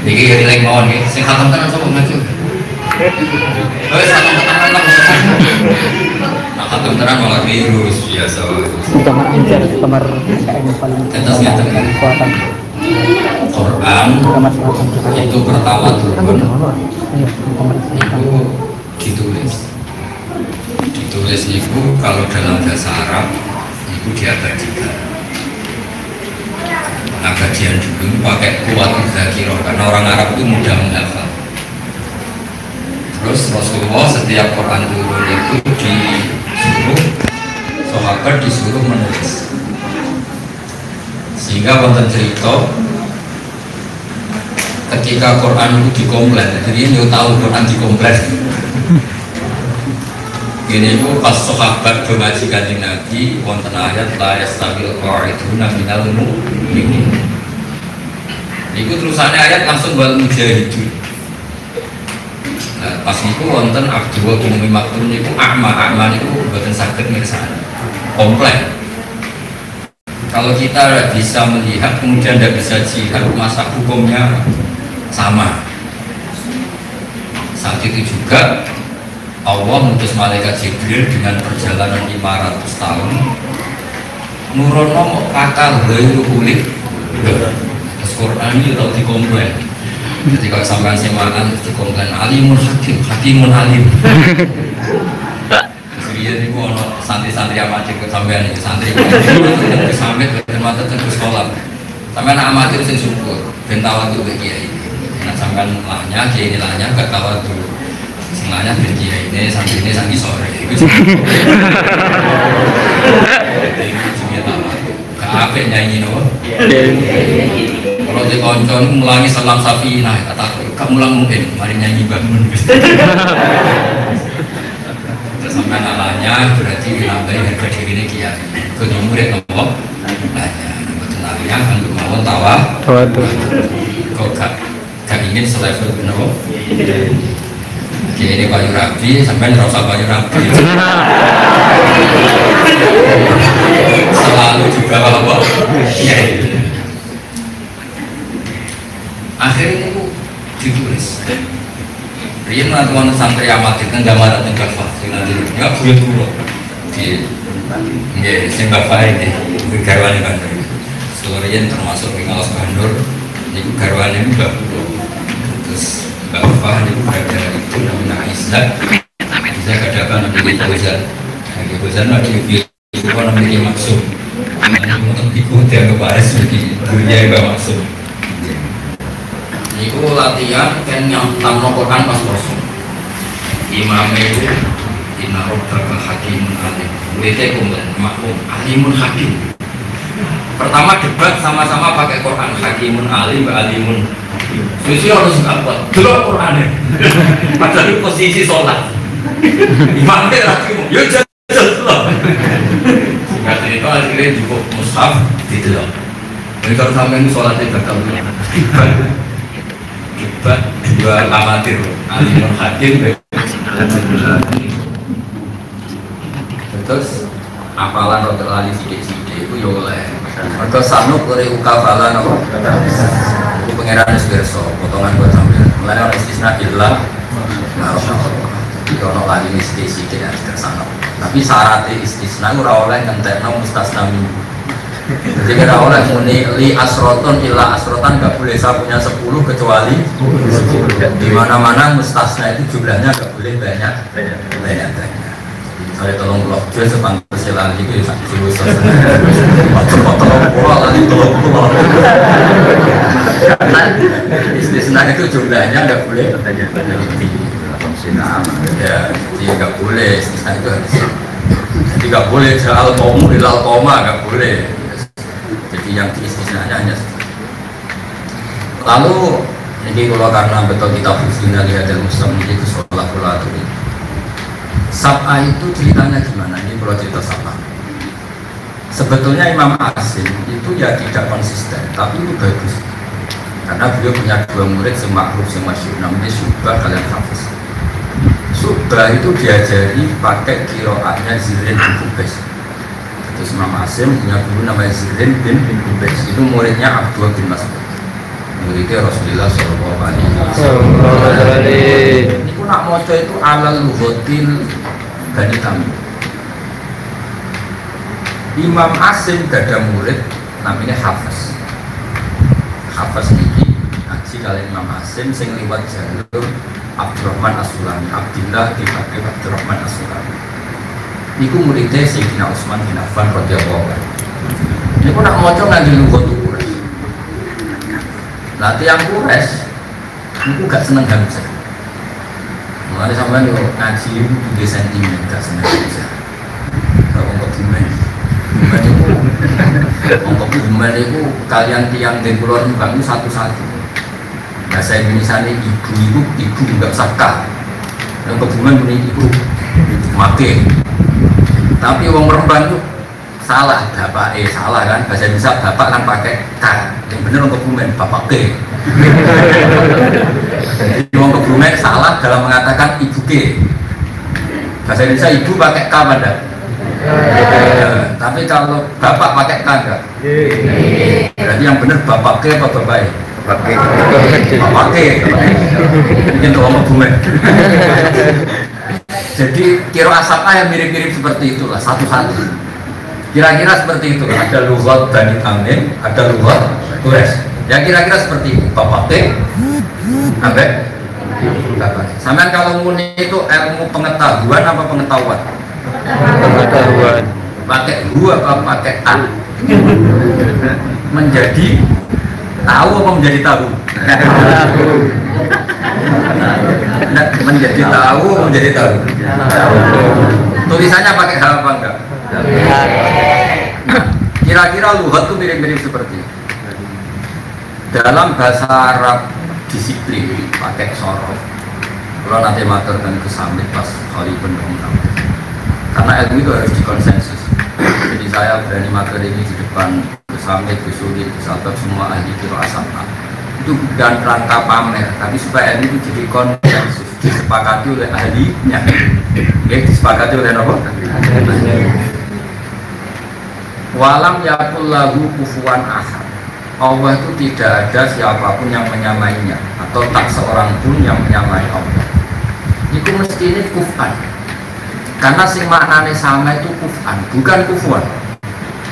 Niki rilek mawon nggih. Sing khatam tenan sapa maju. Wes khatam tenan lah. Nah, khatam tenan malah virus biasa. Kamar anjar, kamar KM paling Tetes ngeten. kuatan. Quran Kamar selatan. itu pertama turun Iya, kamar selatan. itu ditulis itu kalau dalam bahasa Arab itu diabadikan. Abadian dulu pakai kuat zakirah karena orang Arab itu mudah menghafal. Terus Rasulullah setiap Quran turun itu disuruh sahabat disuruh menulis. Sehingga wonten cerita ketika Quran itu dikomplet, jadi ini tahu Quran dikomplet. Ini itu pas sahabat ngaji kanjeng Nabi wonten ayat la yastabil qa'iduna minal mu'minin. Niku terusannya ayat langsung wal mujahidin. Nah, pas niku wonten Abdul Umi Maktum niku a'ma niku mboten saged mirsani. Komplek. Kalau kita bisa melihat kemudian tidak bisa jihad, masa hukumnya sama. Saat itu juga Allah mengutus malaikat Jibril dengan perjalanan 500 tahun nurono kakal dari kulit terus Quran itu tahu dikomplain ketika sampai semangat dikomplain alimun hakim, hakimun alim dia ini ono santri-santri amatir kesampean ini santri yang disamit bermata ke sekolah sampai anak amatir sing syukur bentawa itu kiai nah sampai lahnya kiai ini lahnya gak tawa dulu semuanya ben kiai ini santri ini sangi sore itu juga tawa gak apik nyanyi no kalau di koncon mulangi salam sapi nah kata gak mulang mungkin mari nyanyi bangun sampai nalanya berarti menambahi harga diri ini kiai ke murid nomor nanya betul nalanya kan mau tawa kok gak ingin selevel benar kiai ini Bayu Rabi sampai ngerasa Bayu Rabi selalu di bawah apa kiai akhirnya itu ditulis Rian tuan santri amatir kan gambar dan gambar nanti nggak boleh dulu di nggak sembah ini garwane Bandur seluruh Rian termasuk Pingalos Bandur itu garwane Mbak terus Mbak Fah itu berada itu namanya Aisyah saya katakan namanya Bozan lagi Bozan lagi itu kan namanya Maksum untuk ikut yang kebaris di dunia yang Maksum itu latihan kan yang tamu Quran pas kosong imamnya itu inarob bakal hakimun alim muridnya kumpulan makum alimun hakim pertama debat sama-sama pakai Quran hakimun alim alimun sisi harus apa delok Qurannya padahal posisi sholat imamnya hakim ya jajal loh sehingga cerita akhirnya cukup mushaf didelok jadi kalau sampai ini sholatnya bakal debat dua amatir alimun hakim terus apalan rotel ali sidik-sidik itu ya oleh mereka sanuk dari ukafalan itu pengeran esberso potongan buat sambil mulai orang istisna ilah itu orang lagi sidik-sidik yang tersanuk tapi syaratnya istisna itu oleh ngentekna mustasna minggu jadi kita oleh muni li asroton illa asrotan gak boleh saya punya 10 kecuali 10 di mana-mana mustasna itu jumlahnya gak boleh banyak saya tolong blok dia sepantas silang itu ya susah potong pola lagi tolong istisna itu jumlahnya gak boleh banyak ya jadi gak boleh istisna itu harus jadi gak boleh jal komu ilal koma gak boleh jadi yang istisnanya hanya lalu ini kalau karena betul kita fungsinya lihat dan muslim itu sholat itu Sab'a itu ceritanya gimana? Ini kalau cerita Sab'a sebetulnya Imam Asim itu ya tidak konsisten tapi itu bagus karena beliau punya dua murid semakruf semasyur namanya Syubah kalian hafiz Syubah itu diajari pakai kiroahnya Zirin bin Kubais. Terus Imam Asim punya guru namanya Zirin bin Kubais itu muridnya Abdullah bin Mas'ud muridnya Rasulullah Shallallahu Alaihi Sallallahu alaihi. Ini pun nak moco itu alal luhotil Bani Tamim. Imam Asim gada murid namanya Hafiz. Hafiz ini ngaji kalian Imam Asim sing liwat jalur Abdurrahman As-Sulami, Abdillah dipakai Abdurrahman As-Sulami. Niku muridnya Sayyidina Utsman bin Affan radhiyallahu anhu. Ini pun nak moco nganggo luhotul Quraisy. Nah tiang Quraisy itu gak seneng Hamzah. Mulai sampai yo ngaji itu di sentimen gak seneng Hamzah. Kalau untuk Bumen itu kalian tiang di Pulau Rembang itu satu-satu. Bahasa Indonesia ini ibu nggak sakah. Yang kebumen ini ibu make. Tapi wong Rembang itu salah, bapak salah kan. Bahasa Indonesia bapak kan pakai k. Yang benar wong kebumen bapak ke. Jadi wong kebumen salah dalam mengatakan ibu ke. Bahasa Indonesia ibu pakai k pada. Tapi kalau bapak pakai k enggak? Berarti yang benar bapak ke apa bapak? Bapak ke. Bikin orang kebumen. Jadi kira asapnya yang mirip-mirip seperti itulah satu-satu. Kira-kira seperti itu. Ada lughat Bani Tamim, ada lughat Quraisy. Ya kira-kira seperti itu. Bapak ke, sampai bapak. Sampai kalau muni itu ilmu pengetahuan apa pengetahuan? Pengetahuan. Pakai hu apa pakai an? Menjadi tahu apa menjadi tahu? Menjadi tahu apa menjadi tahu? Tulisannya pakai hal apa enggak? Kira-kira lughat itu mirip-mirip seperti itu. Dalam bahasa Arab disiplin pakai sorof. Kalau nanti matur dan kesamit pas kali penuh. Karena ilmu itu harus dikonsensus. Jadi saya berani materi ini di depan kesamit, kesulit, kesabat semua ahli qiraah asal. Itu bukan rangka pamer, tapi supaya ilmu itu jadi konsensus, disepakati oleh ahlinya. Oke, disepakati oleh apa? Walam yakul lahu kufuwan ahad. Allah itu tidak ada siapapun yang menyamainya, atau tak seorang pun yang menyamai Allah. Itu mesti ini kufan. Karena sing maknane sama itu kufan, bukan kufuan.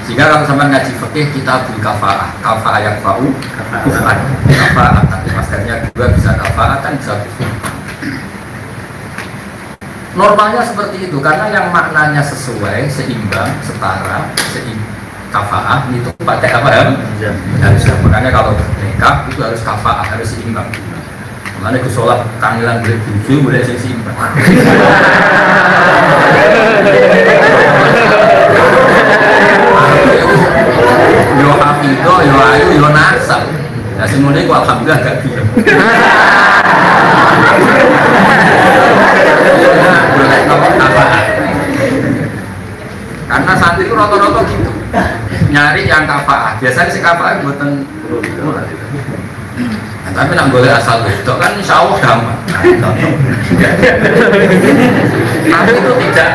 Sehingga kalau sampai ngaji fikih kita berkafaah, kafaah yang fa'u, kufan, kafaah. Tapi maskernya juga bisa kafaah kan bisa kufan. Normalnya seperti itu, karena yang maknanya sesuai, seimbang, setara, kafaah itu pakai apa ya? Makanya kalau nikah itu harus kafaah, harus seimbang. Makanya ke sholat kangilan boleh buju, boleh seimbang. Yo hafido, yo ayu, yo nasab. Nah semuanya kok alhamdulillah gak bisa. Boleh nomor kafaah. Karena saat itu rata-rata gitu. Nyari yang kafaah. Biasanya si kafaah buatan. Nah, tapi nak boleh asal itu kan insya Allah gampang. Tapi itu tidak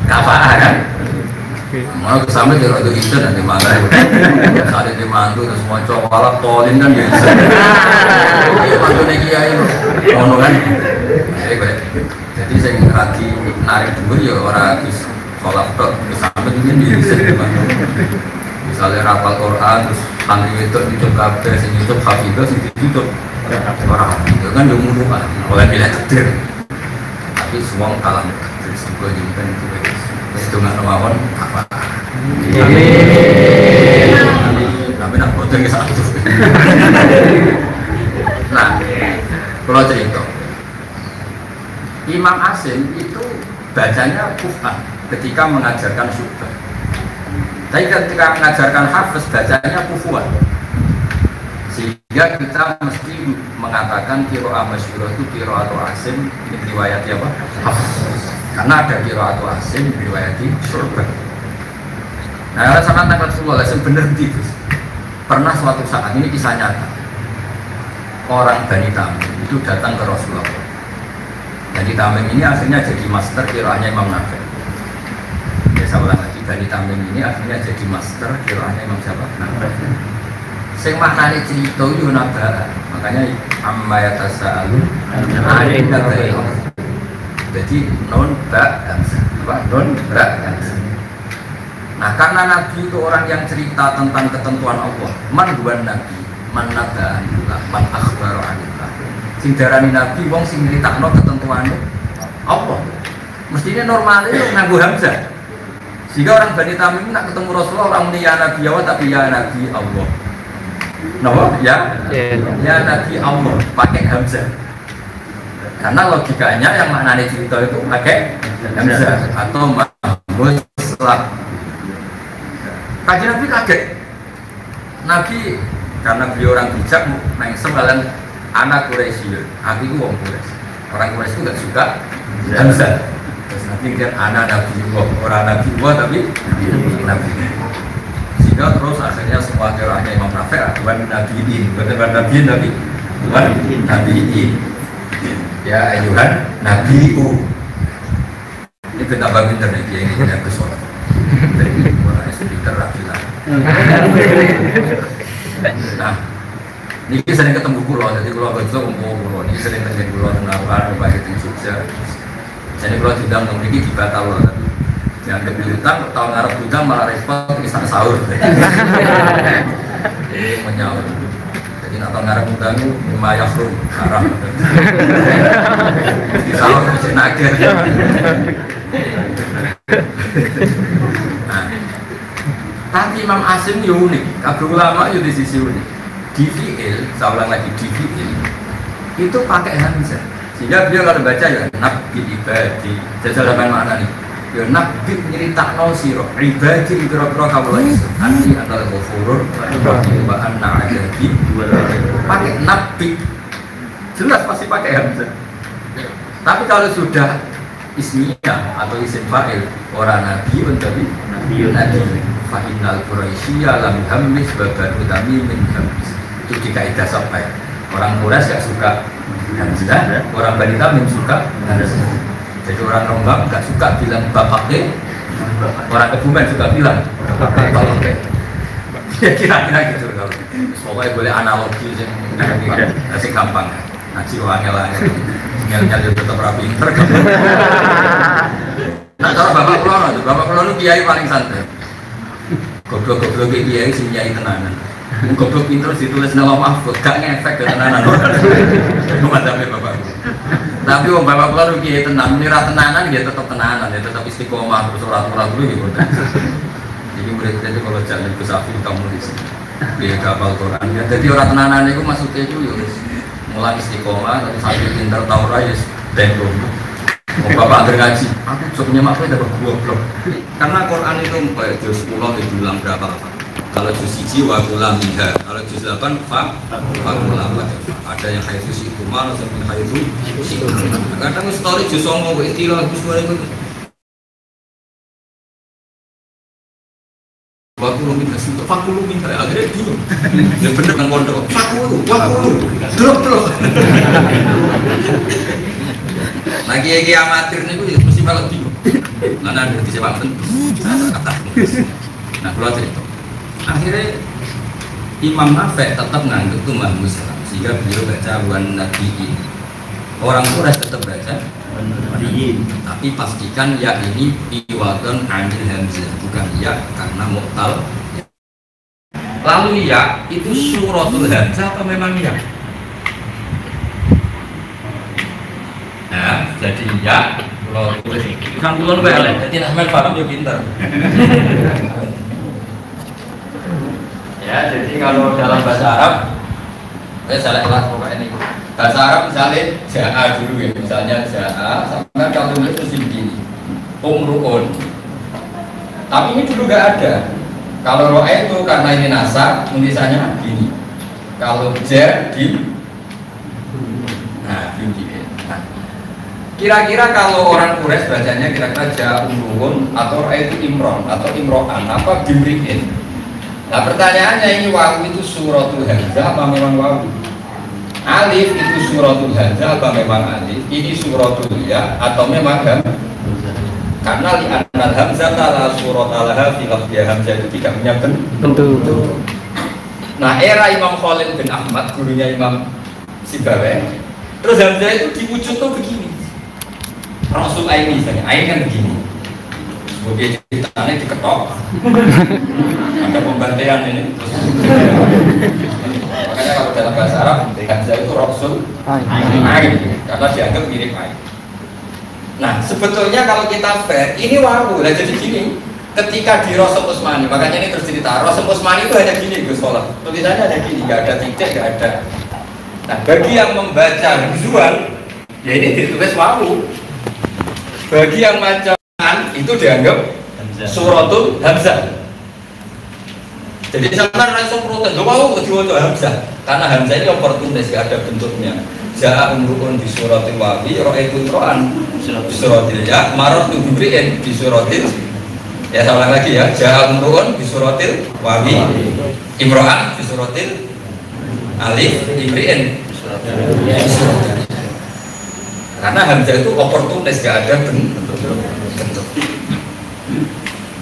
kafaah kan? Mau kesampe di rodo itu nanti malah. Saat itu mantu terus mau coba tolin kan biasa. Iya mantu kiai ngono kan. Jadi saya lagi narik dulu ya orang habis sholat tok kesampe ini bisa. Misalnya rapal Quran terus santri itu hidup kabeh sing hidup hafidzah sing hidup orang itu kan yo mulu kan oleh pilih takdir tapi semua kalah takdir juga jumpen itu itu nggak mawon apa tapi nak boten ke satu. Nah kalau cerita Imam Asim itu bacanya kufan ketika mengajarkan syubah. Tapi ketika mengajarkan Hafiz bacanya kufuan. Sehingga kita mesti mengatakan qiraah masyhurah itu qiraah atau Asim riwayat apa? Hafiz. Karena ada qiraah atau Asim riwayat Syu'bah. Nah, sama tanggal Rasulullah Asim benar gitu. Pernah suatu saat ini kisah nyata. Orang Bani Tamim itu datang ke Rasulullah. Bani Tamim ini akhirnya jadi master qiraahnya Imam Nafi'. Ya, saya ulang lagi. Bani Tamim ini akhirnya jadi master qiraahnya Imam siapa? Nafi'. Sing maknane cerita yo nabaan. Makanya amma yatasaalu anin nabai. Jadi non ba apa non ba. Nah, karena Nabi itu orang yang cerita tentang ketentuan Allah. Man huwa nabi, man naba'an, man akhbara anillah. Sing darani Nabi wong sing nyritakno ketentuane Allah. Mestinya normalnya itu nganggo hamzah. Jika orang Bani Tamim nak ketemu Rasulullah orang muni ya Nabi Allah tapi ya Nabi Allah. Napa? Ya Nabi Allah pakai hamzah. Karena logikanya yang maknanya cerita itu pakai hamzah atau muslah. Kajian Nabi kaget. Nabi karena beliau orang bijak nang semalan anak Quraisy. Aku itu wong Quraisy. Orang Quraisy itu enggak suka hamzah. Terus Nabi kan anak Nabi orang Nabi tapi Nabi. Sehingga terus akhirnya semua kiranya Imam Rafi' Tuhan Nabiin, bukan Nabiin tapi Tuhan Nabiin. Ya ayuhan Nabiu. Ini kita bangun dari dia ini tidak bersolat. Dari mana speaker Rafilah. Nah, ini sering ketemu pulau, jadi pulau betul pulau. Ini sering ketemu pulau Tenawan, bagi tim Jogja. Jadi pulau tidak memiliki dibatal loh. Yang kebilitan tahun Arab juga malah respon bisa sahur. Ini menyaur. Jadi tahun Arab juga itu lumayan seru, haram. Di sahur bisa nager. Nah, tapi Imam Asim itu unik. Kabeh ulama itu di sisi unik. Di fi'il, saya ulang lagi di fi'il itu pakai hamzah. Sehingga beliau kalau baca ya nabi ibadi. Jajal apa makna nih? Ya nabi nyeritakno sira ibadi kira-kira kawula isun anti antara ghafurur wa anna adabi pakai nabi jelas pasti pakai hamzah. Tapi kalau sudah ismiyah atau isim fa'il orang nabi untuk nabi fa innal quraisya lam hammis babar utami min hammis. Itu di kaidah sampai orang Quraisy gak suka hamzah, orang Bani Tamim suka hamzah. Jadi orang Rembang nggak suka bilang bapak deh, orang Kebumen suka bilang bapak deh. Ya kira-kira gitu kalau. Pokoknya boleh analogi yang gampang. Ngaji wangel lah, ngel-ngel itu tetap rapi. Nah kalau bapak kelono kiai paling santai. Goblok-goblok kiai sing kiai tenanan. Goblok pinter ditulis nama mahfud, gak ngefek ke tenanan. Itu macamnya bapak. Tapi wong bapak kula nu kiye tenan, nira tenanan ya tetep tenanan, ya tetep istiqomah terus ora dulu gitu. Jadi murid itu kalau jalan ke Safi kamu di sini. Dia kapal Quran. Ya jadi orang tenanan itu maksudnya itu ya mulai istiqomah terus sambil pinter tau ra ya ben dulu. Wong bapak anggere ngaji, aku jobnya makne dapat goblok. Karena Quran itu kayak juz 10 diulang berapa apa. Kalau juz 1 wa kula minha, kalau juz 8 fa kula ada yang haitsu sikuma atau yang haitsu sikuma. Kadang story juz 9 kok istilah juz 2 itu. Wa kula minha sing fa kula minha akhirnya bingung. Ya bener kan pondok. Fa kula drop. Nah kiai amatir niku ya mesti malah bingung. Lan ada disebab kata. Nah kula cerita akhirnya Imam Nafi' tetap nganggep itu Muhammad sehingga beliau baca wan nabiin. Orang Quraisy tetap baca nabiin, tapi pastikan ya ini iwadon anil hamzah bukan ya karena mu'tal. Lalu ya itu suratul hamzah atau memang ya? Nah jadi ya kalau tulis kan belum balik jadi Ahmad Farham ya pintar. Ya, jadi kalau dalam bahasa Arab, saya salah pokoknya ini. Bahasa Arab misalnya ja'a dulu ya, misalnya ja'a, sampai kalau tulis itu begini, umruun. Tapi ini dulu nggak ada. Kalau ro'a itu karena ini nasab, tulisannya begini. Kalau jadi, nah begini. Nah, kira-kira kalau orang Quraisy bacanya kira-kira ja'a umruun atau ro'a itu imron atau imro'an apa bimri'in. Nah pertanyaannya ini wawu itu suratul hamzah apa memang wawu? Alif itu suratul hamzah apa memang alif? Ini suratul ya atau memang hamzah? Karena li'annal hamzah la suratal laha fi lafzi hamzah itu tidak punya bentuk. Nah era Imam Khalil bin Ahmad, gurunya Imam Sibawayh, terus Hamzah itu diwujud tuh begini. Rasul Aini misalnya, Ain kan begini. Sebagai ceritanya diketok, ada pembantaian ini. Makanya kalau dalam bahasa Arab, Hamzah itu Rasul Ain, karena dianggap mirip Ain. Nah sebetulnya kalau kita fair, ini wawu lah jadi gini. Ketika di Rasul Utsmani, makanya ini terus cerita Rasul Utsmani itu hanya gini Gus Solah, tulisannya ada gini, nggak ada titik, nggak ada. Nah bagi yang membaca visual, ya ini ditulis wawu. Bagi yang baca itu dianggap suratul Hamzah. Jadi sampai langsung protes, wawu diwaca Hamzah, karena Hamzah ini oportunis, nggak ada bentuknya. Ja'a umru'un di suratil wawi, ra'aitu imro'an di suratil ya, marot tubuhin di suratil. Ya saya ulang lagi ya, Ja'a umru'un di suratil wawi, imro'an di suratil alif, imri'in di suratil. Karena Hamzah itu oportunis, gak ada bentuk.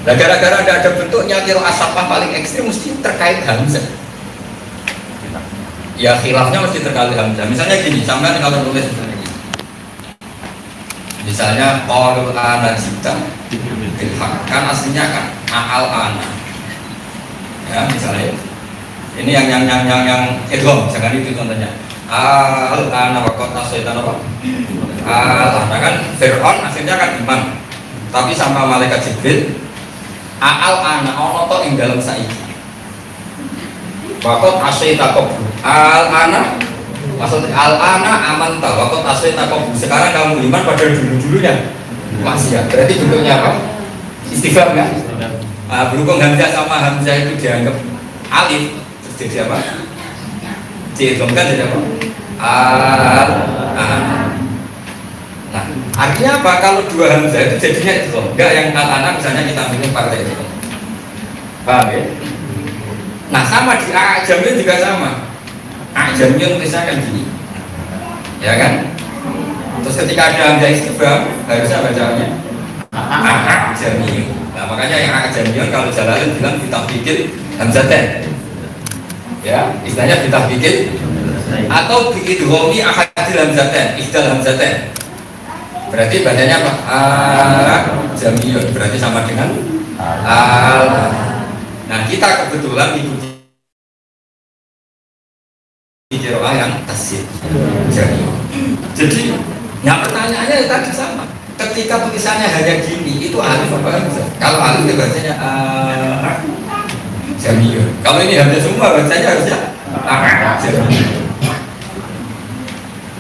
Nah gara-gara ada bentuknya, kira asapah paling ekstrim mesti terkait Hamzah. Ya khilafnya mesti terkait Hamzah. Misalnya gini, sampai kalau tulis misalnya gini. Misalnya qaul ana jita kan aslinya kan aal ana. Ya misalnya ini yang idgham, jangan itu contohnya. Al ana wa qata syaitan apa? Al ana kan Fir'aun aslinya kan iman. Tapi sama malaikat Jibril aal ana ono to ing dalem saiki. Wakot asyita kobu al ana, maksudnya al ana aman tau. Wakot asyita kobu sekarang kamu iman pada dulunya masih ya. Berarti bentuknya apa? Istifham ya. Berhubung Hamzah sama Hamzah itu dianggap alif, terus jadi apa? Diidghamkan jadi apa? Al ana. Nah artinya apa? Kalau dua Hamzah itu jadinya itu enggak yang al ana misalnya kita ambil partai itu. Paham ya? Nah sama di A'jamiyun juga sama. A'jamiyun tulisannya kan gini, ya kan? Terus ketika ada hamzah istifham harusnya bacanya A'jamiyun. Nah makanya yang A'jamiyun kalau Jalalain bilang kita bikin hamzaten, ya istilahnya kita bikin atau bikin homi ahadil hamzaten, ihdal hamzaten. Berarti bacanya apa? A'jamiyun. Berarti sama dengan al. Nah kita kebetulan ikuti qiraah yang tasydid. Jadi, yang pertanyaannya tadi sama. Ketika tulisannya hanya gini, itu alif apa hamzah? Kalau alif itu bacanya jamiyun. Kalau ini hamzah semua bacanya harusnya jamiyun.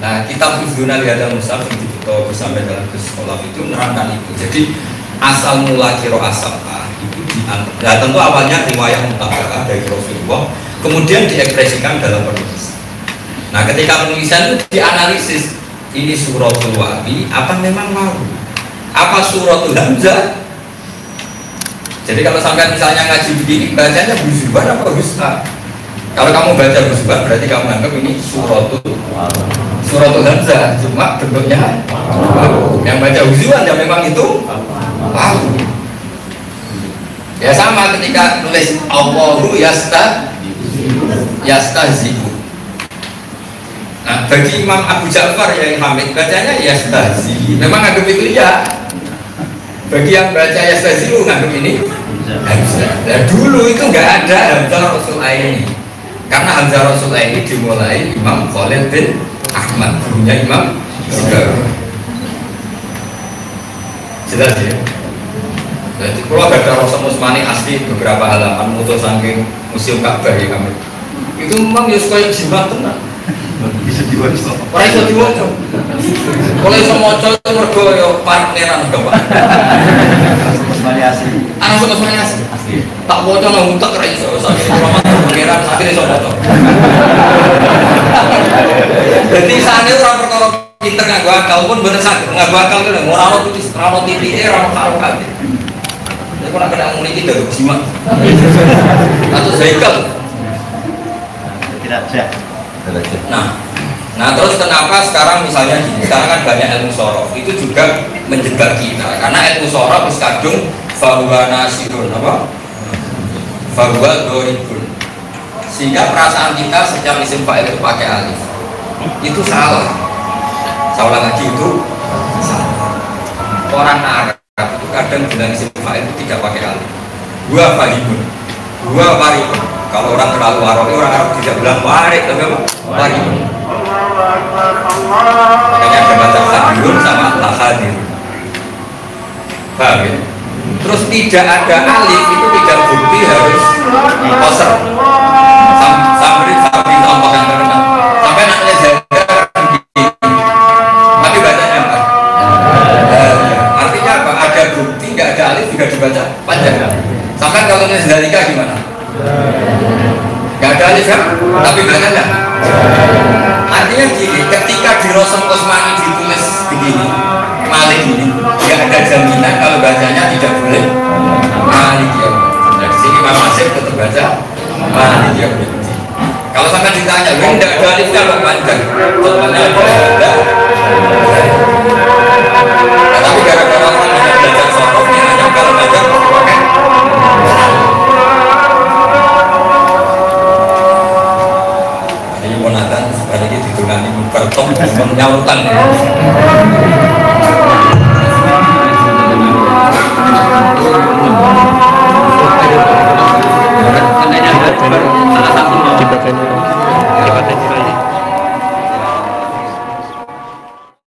Nah kitab Hifdzunal Hadal Musaf yang ditutup sampai dalam sekolah itu menerangkan itu. Jadi asal mula qiraah sab'ah itu nah tentu awalnya riwayat mutaba'ah dari Rasulullah, kemudian diekspresikan dalam penulisan. Nah ketika penulisan itu dianalisis, ini suratul wawi apa memang wawu, apa suratul hamzah. Jadi kalau sampai misalnya ngaji begini bacanya husban apa husna. Kalau kamu baca husban berarti kamu anggap ini suratul hamzah, cuma bentuknya wawu. Yang baca husban ya memang itu wawu. Ya sama ketika nulis Allahu yastahzi'u. Nah bagi Imam Abu Ja'far yang Hamid bacanya yastahzi. Memang anggap itu ya. Bagi yang baca yastahzi'u anggap ini hamzah. Nah dulu itu nggak ada hamzah Rasul Aini. Karena hamzah Rasul Aini dimulai Imam Khalil bin Ahmad, gurunya Imam Sibawayh. Jelas ya. Jadi kalau ada Rasul Utsmani asli beberapa halaman mutu saking museum Ka'bah ya kami. Itu memang ya suka jimat tenang. Bisa diwaca. Ora iso diwaca. Kalau iso maca itu mergo ya partneran Bapak. Utsmani asli. Ana Utsmani asli. Tak waca nang utek ora iso. Partneran sakit iso maca. Jadi sane ora perkara pinter nganggo akal pun bener sak nganggo akal kan ora ono tulis, ora ono titike, ora ono karo-karo. Kau nak kena ngomong ini dari simak atau zaikal tidak siap. Nah terus kenapa sekarang misalnya gini, sekarang kan banyak ilmu sorof itu juga menjebak kita karena ilmu sorof kadung fahuwa nasirun apa? Fahuwa doribun. Sehingga perasaan kita setiap isim fa'il itu pakai alif itu salah. Saya ulang lagi, itu salah. Orang Arab itu kadang bilang isim fa'il itu tidak pakai alif. Gua fahibun, gua waribun. Kalau orang terlalu Arabi, orang Arab tidak bilang warik, tapi apa? Waribun. Makanya ada baca hadirun sama lahadirun. Paham ya? Terus tidak ada alif itu tidak bukti harus koser. Sampai contoh yang terkenal. Sampai namanya jaga tapi bacanya apa? Artinya apa? Ada bukti, nggak ada alif juga dibaca panjang. Sampai kalau nulis dalika gimana? Nggak ada alif kan? Tapi bacanya. Artinya gini, ketika di Rasul Utsmani ditulis begini, Malik ini, nggak ada jaminan kalau bacanya tidak boleh Malik ya. Nah, di sini Imam Asy'ari tetap baca Malik ya. Kalau sampai ditanya, tidak ada alifnya kok panjang? Jawabannya ada. Tapi gara-gara orang hanya belajar sorofnya, hanya kalau belajar pakai. Ini monatan sekali lagi ditunggangi bertong menyautan.